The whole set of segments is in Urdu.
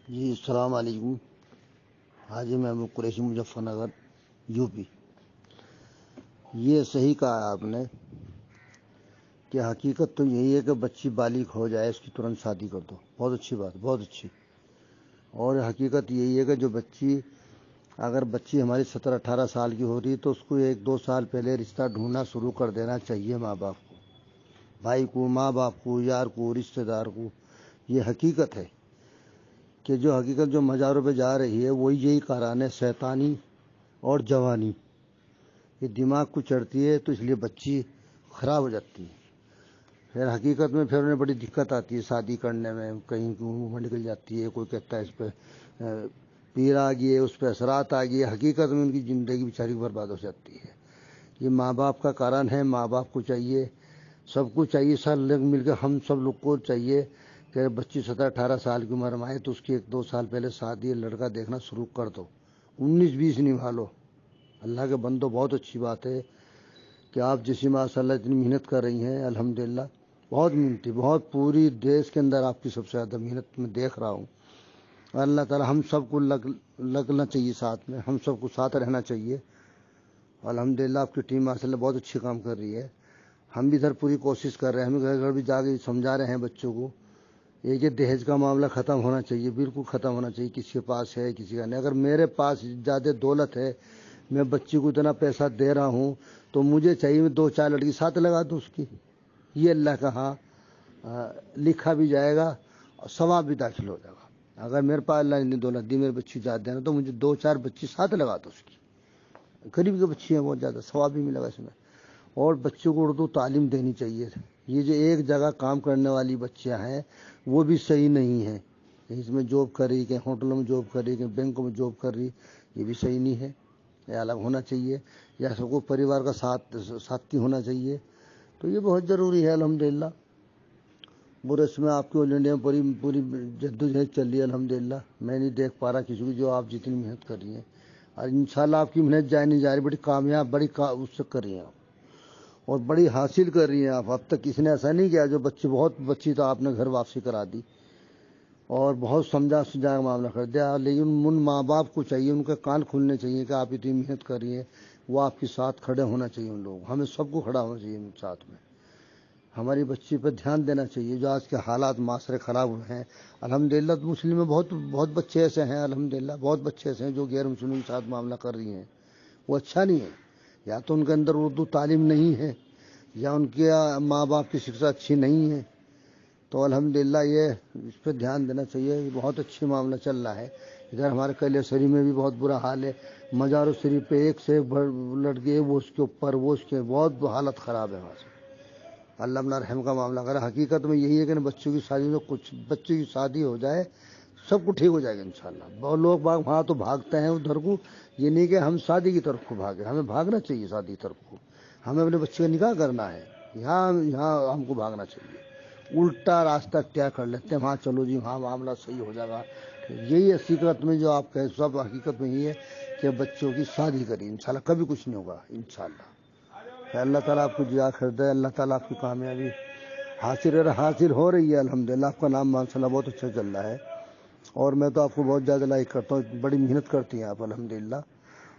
جی السلام علیکم. حاجی محمود قریشی, مظفر نگر, یو پی. یہ صحیح کہا آپ نے کہ حقیقت تو یہی ہے کہ بچی بالغ ہو جائے اس کی ترنت شادی کر دو. بہت اچھی بات, بہت اچھی. اور حقیقت یہی ہے کہ جو بچی اگر بچی ہماری 17-18 سال کی ہو رہی تو اس کو 1-2 سال پہلے رشتہ ڈھونڈنا شروع کر دینا چاہیے ماں باپ کو, بھائی کو, ماں باپ کو, یار کو, رشتہ دار کو. یہ حقیقت ہے کہ جو حقیقت جو مزاروں پہ جا رہی ہے وہی یہی کاران ہے, شیطانی اور جوانی. یہ دماغ کو چڑھتی ہے تو اس لیے بچی خراب ہو جاتی ہے. پھر حقیقت میں پھر انہیں بڑی دقت آتی ہے شادی کرنے میں. کہیں منہ نکل جاتی ہے, کوئی کہتا ہے اس پہ پیر آ گئی ہے, اس پہ اثرات آ گئی ہے. حقیقت میں ان کی زندگی بیچاری برباد ہو جاتی ہے. یہ ماں باپ کا کارن ہے. ماں باپ کو چاہیے, سب کو چاہیے, سب لوگ مل کے ہم سب لوگ کو چاہیے کہ بچی 17-18 سال کی عمر میں آئے تو اس کی 1-2 سال پہلے شادی لڑکا دیکھنا شروع کر دو. 19-20 نبھا لو. اللہ کے بندو, بہت اچھی بات ہے کہ آپ جیسی ماشاء اللہ اتنی محنت کر رہی ہیں. الحمدللہ بہت محنتی, بہت پوری دیش کے اندر آپ کی سب سے زیادہ محنت میں دیکھ رہا ہوں. اللہ تعالی ہم سب کو لگنا چاہیے ساتھ میں, ہم سب کو ساتھ رہنا چاہیے. الحمدللہ آپ کی ٹیم ماشاء اللہ بہت اچھی کام کر رہی ہے. ہم بھی ادھر پوری کوشش کر رہے ہیں, ہم گھر گھر بھی جا کے سمجھا رہے ہیں بچوں کو. یہ دہیج کا معاملہ ختم ہونا چاہیے, بالکل ختم ہونا چاہیے. کسی کے پاس ہے, کسی کا نہیں. اگر میرے پاس زیادہ دولت ہے, میں بچی کو اتنا پیسہ دے رہا ہوں تو مجھے چاہیے میں 2-4 لڑکی ساتھ لگا دوں اس کی. یہ اللہ کا ہاں لکھا بھی جائے گا اور ثواب بھی داخل ہو جائے گا. اگر میرے پاس اللہ نے دولت دی, میرے بچی زیادہ دینا تو مجھے 2-4 بچی ساتھ لگا دو اس کی. غریب کی بچی ہیں بہت زیادہ, ثواب بھی ملے گا اس میں. اور بچوں کو اردو تعلیم دینی چاہیے. یہ جو ایک جگہ کام کرنے والی بچیاں ہیں وہ بھی صحیح نہیں ہیں. اس میں جاب کر رہی, کہ ہوٹلوں میں جاب کر رہی, کہ بینکوں میں جاب کر رہی, یہ بھی صحیح نہیں ہے. یہ الگ ہونا چاہیے, یا سب کو پریوار کا ساتھی ہونا چاہیے. تو یہ بہت ضروری ہے. الحمدللہ پورے اس میں آپ کی آل انڈیا میں پوری جدوجہد چل رہی ہے. الحمدللہ میں نہیں دیکھ پا رہا کسی کو جو آپ جتنی محنت کر رہی ہیں, اور انشاءاللہ آپ کی محنت جائے نہیں جا رہی, بڑی کامیاب بڑی اس سے کر رہی ہیں آپ, اور بڑی حاصل کر رہی ہیں آپ. اب تک کسی نے ایسا نہیں کیا. جو بہت بچی تو آپ نے گھر واپسی کرا دی اور بہت سمجھا کا معاملہ کر دیا. لیکن ان ماں باپ کو چاہیے, ان کے کان کھلنے چاہیے کہ آپ اتنی محنت کر رہی ہیں, وہ آپ کے ساتھ کھڑے ہونا چاہیے. ان لوگ ہمیں سب کو کھڑا ہونا چاہیے ان ساتھ میں. ہماری بچی پہ دھیان دینا چاہیے. جو آج کے حالات معاشرے خراب ہوئے ہیں, الحمدللہ مسلم میں بہت بچے ایسے ہیں, الحمدللہ بہت بچے ایسے ہیں جو غیر مسلم کے ساتھ معاملہ کر رہی ہیں. وہ اچھا نہیں ہے. یا تو ان کے اندر اردو تعلیم نہیں ہے, یا ان کے ماں باپ کی شکشا اچھی نہیں ہے. تو الحمدللہ یہ اس پہ دھیان دینا چاہیے. یہ بہت اچھی معاملہ چل رہا ہے. ادھر ہمارے کلیہ شریف میں بھی بہت برا حال ہے. مزار شریف پہ ایک سے ایک لڑکے, وہ اس کے اوپر, وہ اس کے, بہت حالت خراب ہے وہاں سے. اللہ اپنا رحم کا معاملہ کرے. حقیقت میں یہی ہے کہ بچوں کی شادی میں کچھ بچوں کی شادی ہو جائے, سب کو ٹھیک ہو جائے گا انشاءاللہ. بہت لوگ وہاں تو بھاگتے ہیں ادھر کو. یہ نہیں کہ ہم شادی کی طرف کو بھاگیں, ہمیں بھاگنا چاہیے شادی کی طرف کو. ہمیں اپنے بچے کا نکاح کرنا ہے, یہاں ہم کو بھاگنا چاہیے. الٹا راستہ طے کر لیتے ہیں, وہاں چلو جی وہاں معاملہ صحیح ہو جائے گا. یہی حقیقت میں جو آپ کہیں, سب حقیقت میں یہی ہے کہ بچوں کی شادی کری, انشاءاللہ کبھی کچھ نہیں ہوگا انشاءاللہ. اللہ تعالیٰ آپ کو جزا خیر دے. اللہ تعالیٰ آپ کی کامیابی حاصل ہو رہی ہے. الحمدللہ آپ کا نام ماشاءاللہ بہت اچھا چل رہا ہے, اور میں تو آپ کو بہت زیادہ لائک کرتا ہوں. بڑی محنت کرتی ہیں آپ الحمدللہ.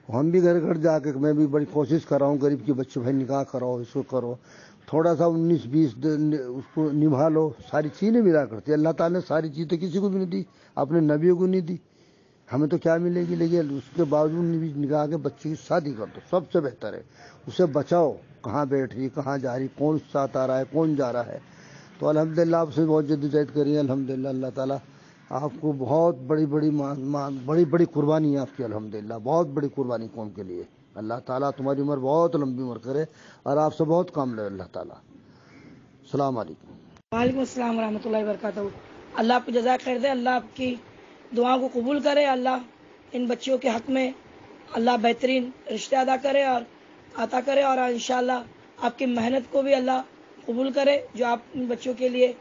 ہم بھی گھر گھر جا کے میں بھی بڑی کوشش کر رہا ہوں, غریب کے بچے بھائی نکاح کرو, اس کو کرو, تھوڑا سا 19-20 اس کو نبھا لو. ساری چیزیں ملا کرتی ہے. اللہ تعالیٰ نے ساری چیزیں کسی کو بھی نہیں دی, اپنے نبیوں کو نہیں دی. ہمیں تو کیا ملے گی, لیکن اس کے باوجود نکاح کے بچے کی شادی کر دو, سب سے بہتر ہے. اسے بچاؤ, کہاں بیٹھ رہی, کہاں جا رہی, کون ساتھ آ رہا ہے, کون جا رہا ہے. تو الحمدللہ آپ سے بہت جدوجہد کری ہے. الحمدللہ اللہ تعالیٰ آپ کو بہت بڑی قربانی ہے آپ کی. الحمدللہ بہت بڑی قربانی قوم کے لیے. اللہ تعالیٰ تمہاری عمر بہت لمبی عمر کرے, اور آپ سے بہت کام لے اللہ تعالیٰ. السلام علیکم. وعلیکم السلام ورحمۃ اللہ وبرکاتہ. اللہ آپ کو جزائے خیر دے, اللہ آپ کی دعاؤں کو قبول کرے. اللہ ان بچیوں کے حق میں اللہ بہترین رشتے ادا کرے اور عطا کرے, اور انشاءاللہ آپ کی محنت کو بھی اللہ قبول کرے جو آپ ان بچوں کے لیے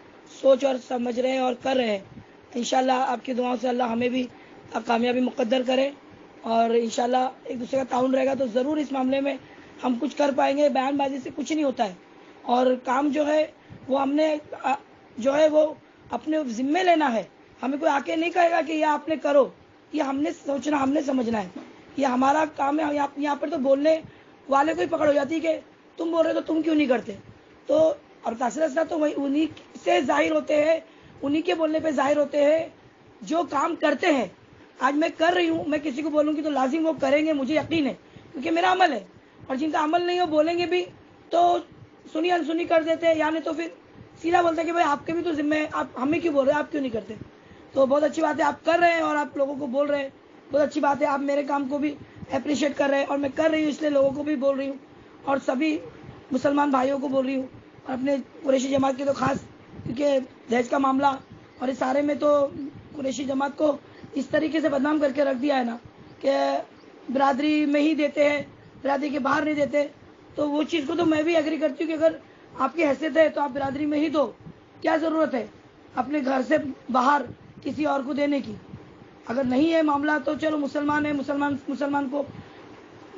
سوچ اور سمجھ رہے ہیں اور کر رہے ہیں. انشاءاللہ آپ کی دعاؤں سے اللہ ہمیں بھی کامیابی مقدر کرے, اور انشاءاللہ ایک دوسرے کا تعاون رہے گا تو ضرور اس معاملے میں ہم کچھ کر پائیں گے. بیان بازی سے کچھ نہیں ہوتا ہے, اور کام جو ہے وہ ہم نے جو ہے وہ اپنے ذمے لینا ہے. ہمیں کوئی آ کے نہیں کہے گا کہ یہ آپ نے کرو، یہ ہم نے سوچنا، ہم نے سمجھنا ہے، یہ ہمارا کام ہے. یہاں پر تو بولنے والے کو ہی پکڑ ہو جاتی ہے کہ تم بول رہے تو تم کیوں نہیں کرتے. تو اور تاثر اثرات تو وہی انہی سے ظاہر ہوتے ہیں، انہی کے بولنے پہ ظاہر ہوتے ہیں جو کام کرتے ہیں. آج میں کر رہی ہوں، میں کسی کو بولوں گی تو لازم وہ کریں گے، مجھے یقین ہے کیونکہ میرا عمل ہے. اور جن کا عمل نہیں ہو بولیں گے بھی تو سنی انسنی کر دیتے ہیں، یعنی تو پھر سیدھا بولتے ہیں کہ بھائی آپ کے بھی تو ذمہ ہے، آپ ہمیں کیوں بول رہے ہیں، آپ کیوں نہیں کرتے. تو بہت اچھی بات ہے آپ کر رہے ہیں اور آپ لوگوں کو بول رہے ہیں. بہت اچھی بات ہے آپ میرے کام کو بھی اپریشیٹ کر رہے ہیں، اور میں کر رہی ہوں اس لیے لوگوں کو بھی بول رہی ہوں اور سبھی مسلمان بھائیوں کو بول رہی ہوں، اور اپنے قریشی جماعت کے تو خاص، کیونکہ دہیج کا معاملہ اور اس سارے میں تو قریشی جماعت کو اس طریقے سے بدنام کر کے رکھ دیا ہے نا کہ برادری میں ہی دیتے ہیں، برادری کے باہر نہیں دیتے. تو وہ چیز کو تو میں بھی ایگری کرتی ہوں کہ اگر آپ کی حیثیت ہے تو آپ برادری میں ہی دو، کیا ضرورت ہے اپنے گھر سے باہر کسی اور کو دینے کی. اگر نہیں ہے معاملہ تو چلو مسلمان ہے، مسلمان کو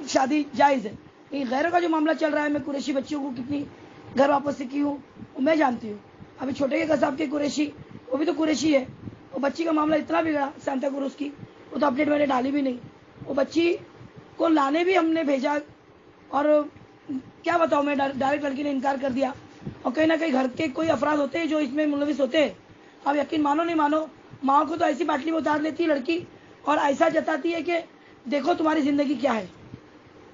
شادی جائز ہے. لیکن غیروں کا جو معاملہ چل رہا ہے، میں قریشی بچیوں کو کتنی گھر واپس کی ہوں وہ میں جانتی ہوں. ابھی چھوٹے کے قصاب کے قریشی، وہ بھی تو قریشی ہے، وہ بچی کا معاملہ اتنا بگڑا سانتا کروز کی، وہ تو اپڈیٹ میں نے ڈالی بھی نہیں. وہ بچی کو لانے بھی ہم نے بھیجا اور کیا بتاؤں میں، ڈائریکٹ لڑکی نے انکار کر دیا. اور کہیں نہ کہیں گھر کے کوئی افراد ہوتے ہیں جو اس میں ملوث ہوتے ہیں. آپ یقین مانو نہیں مانو، ماں کو تو ایسی باٹلی میں اتار لیتی ہے لڑکی اور ایسا جتاتی ہے کہ دیکھو تمہاری زندگی کیا ہے.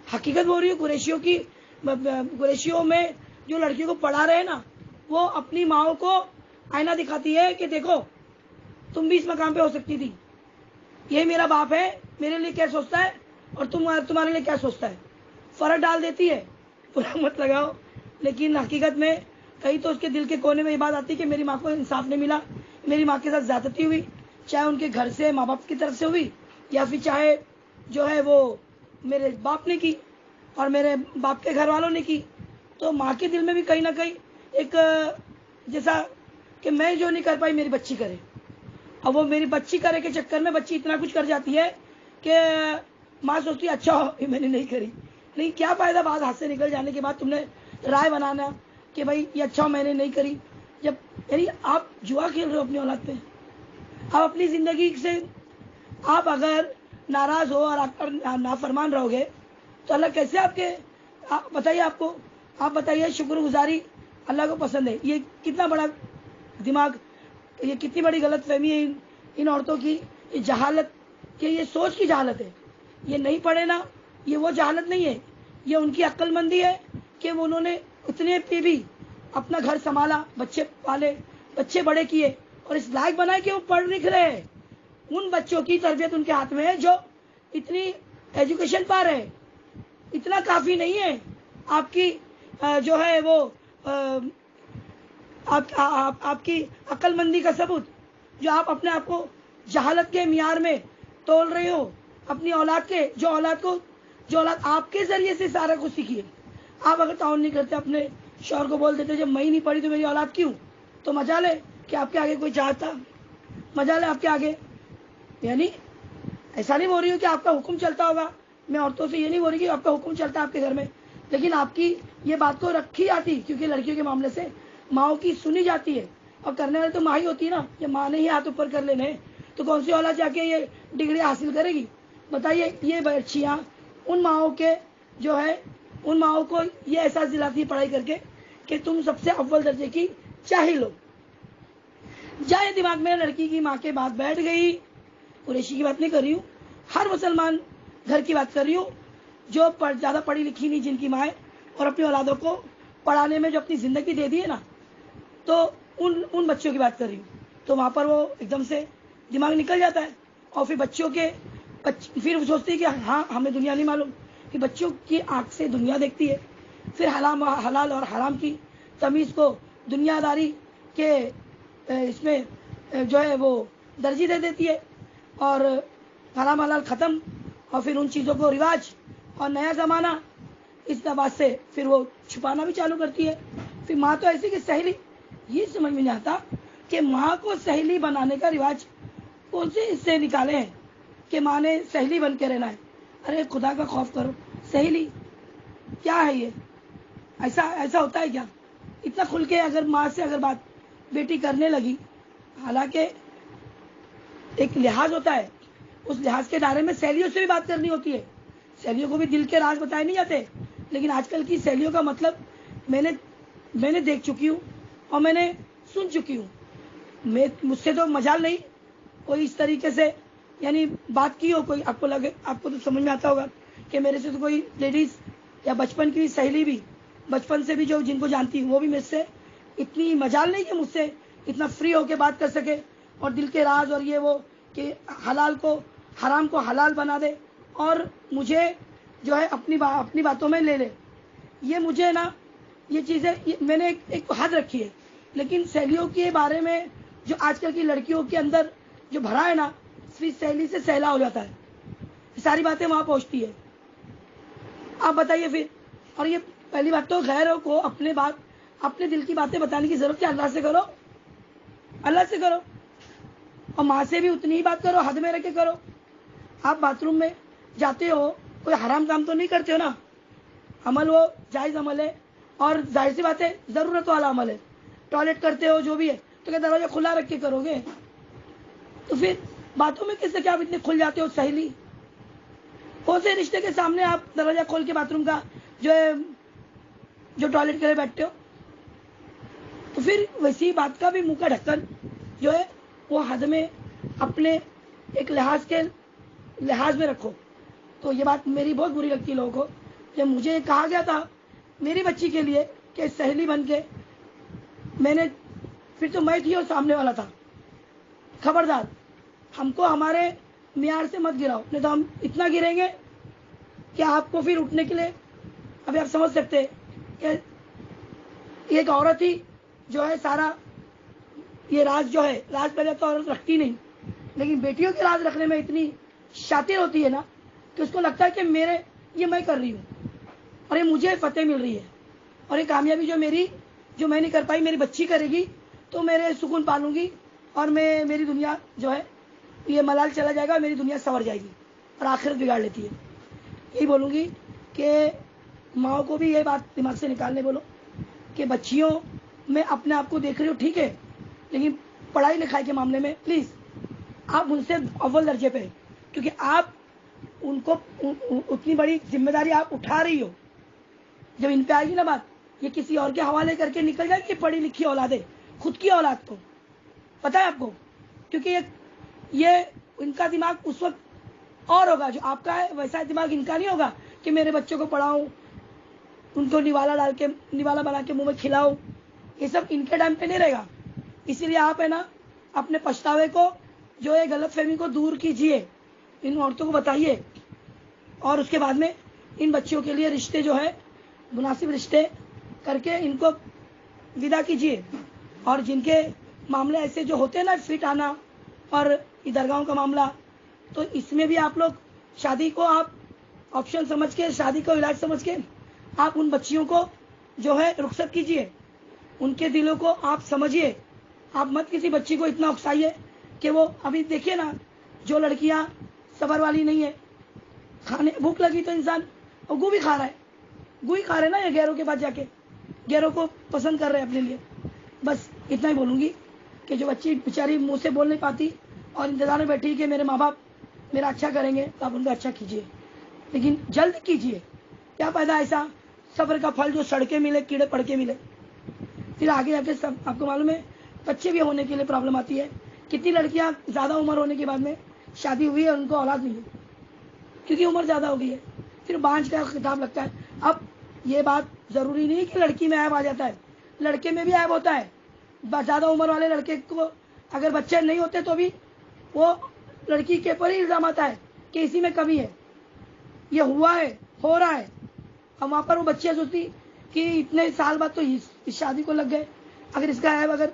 حقیقت بول رہی ہوں، قریشیوں کی، قریشیوں میں جو لڑکیوں کو پڑھا رہے ہیں نا، وہ اپنی ماں کو آئینہ دکھاتی ہے کہ دیکھو تم بھی اس مقام پہ ہو سکتی تھی، یہ میرا باپ ہے، میرے لیے کیا سوچتا ہے اور تمہارے لیے کیا سوچتا ہے. فرق ڈال دیتی ہے. پورا مت لگاؤ، لیکن حقیقت میں کہیں تو اس کے دل کے کونے میں یہ بات آتی ہے کہ میری ماں کو انصاف نہیں ملا، میری ماں کے ساتھ زیادتی ہوئی، چاہے ان کے گھر سے ماں باپ کی طرف سے ہوئی یا پھر چاہے جو ہے وہ میرے باپ نے کی اور میرے باپ کے گھر والوں نے کی. تو ماں کے دل میں بھی کہیں نہ کہیں ایک جیسا کہ میں جو نہیں کر پائی میری بچی کرے. اب وہ میری بچی کرے کے چکر میں بچی اتنا کچھ کر جاتی ہے کہ ماں سوچتی ہے اچھا ہو میں نے نہیں کری. نہیں، کیا فائدہ بات ہاتھ سے نکل جانے کے بعد تم نے رائے بنانا کہ بھائی یہ اچھا ہو میں نے نہیں کری. جب یعنی آپ جوا کھیل رہے ہو اپنی اولاد پہ. آپ اپنی زندگی سے آپ اگر ناراض ہو اور آپ نافرمان رہو گے تو اللہ کیسے بتائیے آپ بتائیے شکر گزاری اللہ کو پسند ہے. یہ کتنا بڑا دماغ، یہ کتنی بڑی غلط فہمی ہے ان عورتوں کی. یہ جہالت، کہ یہ سوچ کی جہالت ہے. یہ نہیں پڑھے نا، یہ وہ جہالت نہیں ہے، یہ ان کی عقل مندی ہے کہ انہوں نے اتنے پہ بھی اپنا گھر سنبھالا، بچے پالے، بچے بڑے کیے اور اس لائق بنائے کہ وہ پڑھ لکھ رہے ہیں. ان بچوں کی تربیت ان کے ہاتھ میں ہے جو اتنی ایجوکیشن پا رہے ہیں. اتنا کافی نہیں ہے آپ کی جو ہے وہ آپ کی عقل مندی کا ثبوت، جو آپ اپنے آپ کو جہالت کے معیار میں تول رہے ہو اپنی اولاد کے، جو اولاد آپ کے ذریعے سے سارا کچھ سیکھی ہے. آپ اگر تعاون نہیں کرتے، اپنے شوہر کو بول دیتے جب میں ہی نہیں پڑھی تو میری اولاد کیوں، تو مجال ہے کہ آپ کے آگے کوئی چاہتا، مجال ہے آپ کے آگے. یعنی ایسا نہیں بول رہی ہوں کہ آپ کا حکم چلتا ہوگا، میں عورتوں سے یہ نہیں بول رہی کہ آپ کا حکم چلتا ہے آپ کے گھر میں، لیکن آپ کی یہ بات کو رکھی جاتی کیونکہ لڑکیوں کے معاملے سے ماؤں کی سنی جاتی ہے. اور کرنے والے تو ماں ہی ہوتی ہے نا. جب ماں نے ہی ہاتھ اوپر کر لینے تو کون سی اولاد جا کے یہ ڈگری حاصل کرے گی. بتائیے یہ بچیاں ان ماؤں کے جو ہے ان ماؤں کو یہ احساس دلاتی ہے پڑھائی کر کے کہ تم سب سے اول درجے کی جاہل ہو. جائے دماغ میں لڑکی کی ماں کے بات بیٹھ گئی. قریشی کی بات نہیں کر رہی ہوں، ہر مسلمان گھر کی بات کر رہی ہوں جو زیادہ پڑھی لکھی نہیں، جن کی مائیں اور اپنی اولادوں کو پڑھانے میں جو اپنی زندگی دے دی ہے نا، تو ان بچوں کی بات کر رہی ہوں. تو وہاں پر وہ ایک دم سے دماغ نکل جاتا ہے اور پھر بچوں کے پھر وہ سوچتی ہے کہ ہاں ہمیں دنیا نہیں معلوم. کہ بچوں کی آنکھ سے دنیا دیکھتی ہے، پھر حلال اور حرام کی تمیز کو دنیا داری کے اس میں جو ہے وہ درجی دے دیتی ہے اور حرام حلال ختم، اور پھر ان چیزوں کو رواج اور نیا زمانہ اس بات سے پھر وہ چھپانا بھی چالو کرتی ہے. پھر ماں تو ایسی کہ سہیلی، یہ سمجھ میں نہیں آتا کہ ماں کو سہیلی بنانے کا رواج کون سے اس سے نکالے ہیں کہ ماں نے سہیلی بن کے رہنا ہے. ارے خدا کا خوف کرو، سہیلی کیا ہے یہ؟ ایسا ہوتا ہے کیا؟ اتنا کھل کے اگر ماں سے اگر بات بیٹی کرنے لگی، حالانکہ ایک لحاظ ہوتا ہے، اس لحاظ کے دائرے میں سہیلیوں سے بھی بات کرنی ہوتی ہے. سہیلیوں کو بھی دل کے راز بتائے نہیں جاتے، لیکن آج کل کی سہیلیوں کا مطلب میں نے دیکھ چکی ہوں اور میں نے سن چکی ہوں. مجھ سے تو مجال نہیں کوئی اس طریقے سے یعنی بات کی ہو کوئی، آپ کو تو سمجھ میں آتا ہوگا کہ میرے سے تو کوئی لیڈیز یا بچپن کی سہیلی بھی، بچپن سے بھی جو جن کو جانتی ہوں، وہ بھی مجھ سے اتنی مجال نہیں کہ مجھ سے اتنا فری ہو کے بات کر سکے اور دل کے راز اور یہ وہ کہ حلال کو حرام کو حلال بنا دے اور مجھے جو ہے اپنی باتوں میں لے لے. یہ مجھے نا یہ چیزیں میں نے ایک حد رکھی ہے. لیکن سہیلیوں کے بارے میں جو آج کل کی لڑکیوں کے اندر جو بھرا ہے نا، صرف سہیلی سے سہلا ہو جاتا ہے، ساری باتیں وہاں پہنچتی ہے. آپ بتائیے پھر. اور یہ پہلی بات تو غیروں کو اپنے دل کی باتیں بتانے کی ضرورت ہے. اللہ سے کرو، اللہ سے کرو، اور ماں سے بھی اتنی ہی بات کرو، حد میں رکھ کے کرو. آپ باتھ روم میں جاتے ہو، کوئی حرام کام تو نہیں کرتے ہو نا؟ عمل وہ جائز عمل ہے اور ظاہر سی بات ہے ضرورت والا عمل ہے. ٹوائلٹ کرتے ہو جو بھی ہے تو کیا دروازہ کھلا رکھ کے کرو گے؟ تو پھر باتوں میں کس سے کیا آپ اتنے کھل جاتے ہو سہیلی؟ کون سے رشتے کے سامنے آپ دروازہ کھول کے باتھ روم کا جو ٹوائلٹ کے لیے بیٹھتے ہو؟ تو پھر ویسی بات کا بھی منہ کا ڈھکن جو ہے وہ حد میں اپنے ایک لحاظ میں رکھو. تو یہ بات میری بہت بری لگتی ہے لوگوں کو. جب مجھے کہا گیا تھا میری بچی کے لیے کہ سہیلی بن کے، میں نے پھر تو میں تھی اور سامنے والا تھا. خبردار، ہم کو ہمارے معیار سے مت گراؤ، نہیں تو ہم اتنا گریں گے کہ آپ کو پھر اٹھنے کے لیے. ابھی آپ سمجھ سکتے ہیں کہ ایک عورت ہی جو ہے سارا یہ راز جو ہے، راز پہلے تو عورت رکھتی نہیں، لیکن بیٹیوں کے راز رکھنے میں اتنی شاطر ہوتی ہے نا کہ اس کو لگتا ہے کہ یہ میں کر رہی ہوں اور یہ مجھے فتح مل رہی ہے، اور یہ کامیابی جو میں نہیں کر پائی میری بچی کرے گی تو میرے سکون پالوں گی اور میری دنیا جو ہے یہ ملال چلا جائے گا اور میری دنیا سنور جائے گی اور آخرت بگاڑ لیتی ہے. یہی بولوں گی کہ ماؤں کو بھی یہ بات دماغ سے نکالنے بولو کہ بچیوں میں اپنے آپ کو دیکھ رہی ہو ٹھیک ہے، لیکن پڑھائی لکھائی کے معاملے میں پلیز آپ ان سے اول درجے پہ، کیونکہ آپ ان کو اتنی بڑی ذمہ داری آپ اٹھا رہی ہو. جب ان پہ آئے گی نا بات، یہ کسی اور کے حوالے کر کے نکل جائے گی پڑھی لکھی اولادیں، خود کی اولاد کو پتہ ہے آپ کو، کیونکہ یہ ان کا دماغ اس وقت اور ہوگا جو آپ کا ہے، ویسا دماغ ان کا نہیں ہوگا کہ میرے بچوں کو پڑھاؤں، ان کو نوالا بنا کے منہ میں کھلاؤں. یہ سب ان کے ٹائم پہ نہیں رہے گا. اسی لیے آپ ہے نا اپنے پچھتاوے کو جو ہے غلط فہمی کو دور کیجیے، ان عورتوں کو بتائیے، اور اس کے بعد میں ان بچیوں کے لیے رشتے جو ہے مناسب رشتے کر کے ان کو ودا کیجیے. اور جن کے معاملے ایسے جو ہوتے ہیں نا فٹ آنا اور درگاہوں کا معاملہ، تو اس میں بھی آپ لوگ شادی کو آپ آپشن سمجھ کے، شادی کو علاج سمجھ کے آپ ان بچیوں کو جو ہے رخصت کیجیے، ان کے دلوں کو آپ سمجھیے. آپ مت کسی بچی کو اتنا اکسائیے کہ وہ ابھی دیکھیے نا جو لڑکیاں صبر والی نہیں ہے، کھانے بھوک لگی تو انسان اور گو بھی کھا رہا ہے، گو ہی کھا رہے نا یہ غیروں کے پاس جا کے، غیروں کو پسند کر رہے ہیں اپنے لیے. بس اتنا ہی بولوں گی کہ جو بچی بیچاری منہ سے بول نہیں پاتی اور انتظار میں بیٹھی کہ میرے ماں باپ میرا اچھا کریں گے، تو آپ ان کا اچھا کیجیے، لیکن جلد کیجیے. کیا پیدا ایسا صبر کا پھل جو سڑ کے ملے، کیڑے پڑ کے ملے. پھر آگے جا کے سب آپ کو معلوم ہے بچے بھی ہونے کے لیے پرابلم آتی ہے. کتنی لڑکیاں زیادہ عمر ہونے کے بعد میں شادی ہوئی ہے ان کو اولاد نہیں ہے کیونکہ عمر زیادہ ہو گئی ہے، پھر بانجھ کا خطاب لگتا ہے. اب یہ بات ضروری نہیں کہ لڑکی میں عیب آ جاتا ہے، لڑکے میں بھی عیب ہوتا ہے. زیادہ عمر والے لڑکے کو اگر بچے نہیں ہوتے تو بھی وہ لڑکی کے اوپر ہی الزام آتا ہے کہ اسی میں کمی ہے، یہ ہوا ہے، ہو رہا ہے. اور وہاں پر وہ بچیاں سوچتی کہ اتنے سال بعد تو اس شادی کو لگ گئے، اگر اس کا عیب اگر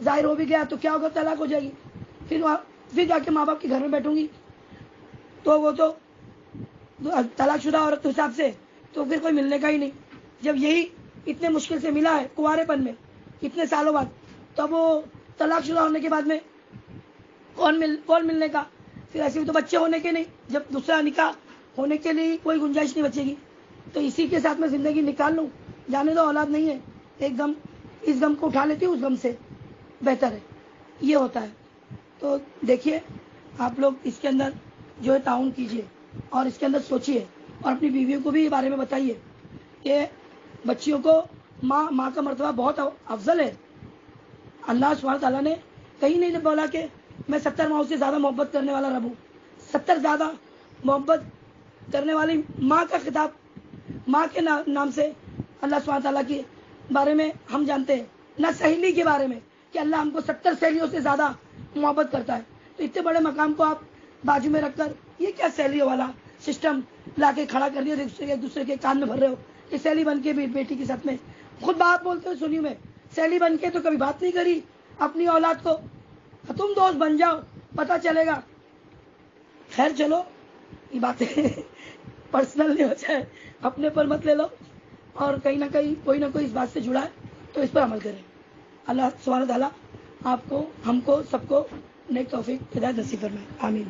ظاہر ہو بھی گیا تو کیا ہوگا، طلاق ہو جائے گی. پھر جا کے ماں باپ کے گھر میں بیٹھوں گی تو وہ تو طلاق شدہ عورت کے حساب سے تو پھر کوئی ملنے کا ہی نہیں. جب یہی اتنے مشکل سے ملا ہے کنوارے پن میں اتنے سالوں بعد، تو اب وہ طلاق شدہ ہونے کے بعد میں کون ملنے کا. پھر ایسے بھی تو بچے ہونے کے نہیں، جب دوسرا نکاح ہونے کے لیے کوئی گنجائش نہیں بچے گی، تو اسی کے ساتھ میں زندگی نکال لوں، جانے دو اولاد نہیں ہے، ایک غم اس غم کو اٹھا لیتی ہوں، اس غم سے بہتر ہے. یہ ہوتا ہے. تو دیکھیے آپ لوگ اس کے اندر جو ہے تعاون کیجیے اور اس کے اندر سوچیے اور اپنی بیویوں کو بھی یہ بارے میں بتائیے کہ بچیوں کو ماں کا مرتبہ بہت افضل ہے. اللہ سبحانہ تعالیٰ نے کہیں نہیں بولا کہ میں 70 ماؤں سے زیادہ محبت کرنے والا رب ہوں. 70 زیادہ محبت کرنے والی ماں کا خطاب ماں کے نام سے اللہ سبحانہ تعالیٰ کے بارے میں ہم جانتے ہیں. نہ سہیلی کے بارے میں کہ اللہ ہم کو 70 سہیلیوں سے زیادہ محبت کرتا ہے. تو اتنے بڑے مقام کو آپ بازو میں رکھ کر یہ کیا سہیلیوں والا سسٹم لا کے کھڑا کر دیا, ایک دوسرے کے کان میں بھر رہے ہو کہ سہیلی بن کے بھی بیٹی کے ساتھ میں خود بات بولتے ہو سنی میں سہیلی بن کے تو کبھی بات نہیں کری اپنی اولاد کو. تم دوست بن جاؤ پتہ چلے گا. خیر چلو یہ باتیں پرسنل نہیں ہو جائے, اپنے پر مت لے لو اور کہیں نہ کہیں کوئی نہ کوئی اس بات سے جڑا ہے تو اس پر عمل کریں. اللہ سبحانہ تعالیٰ آپ کو ہم کو سب کو نیک توفیق ہدایت نصیب فرمائے. آمین.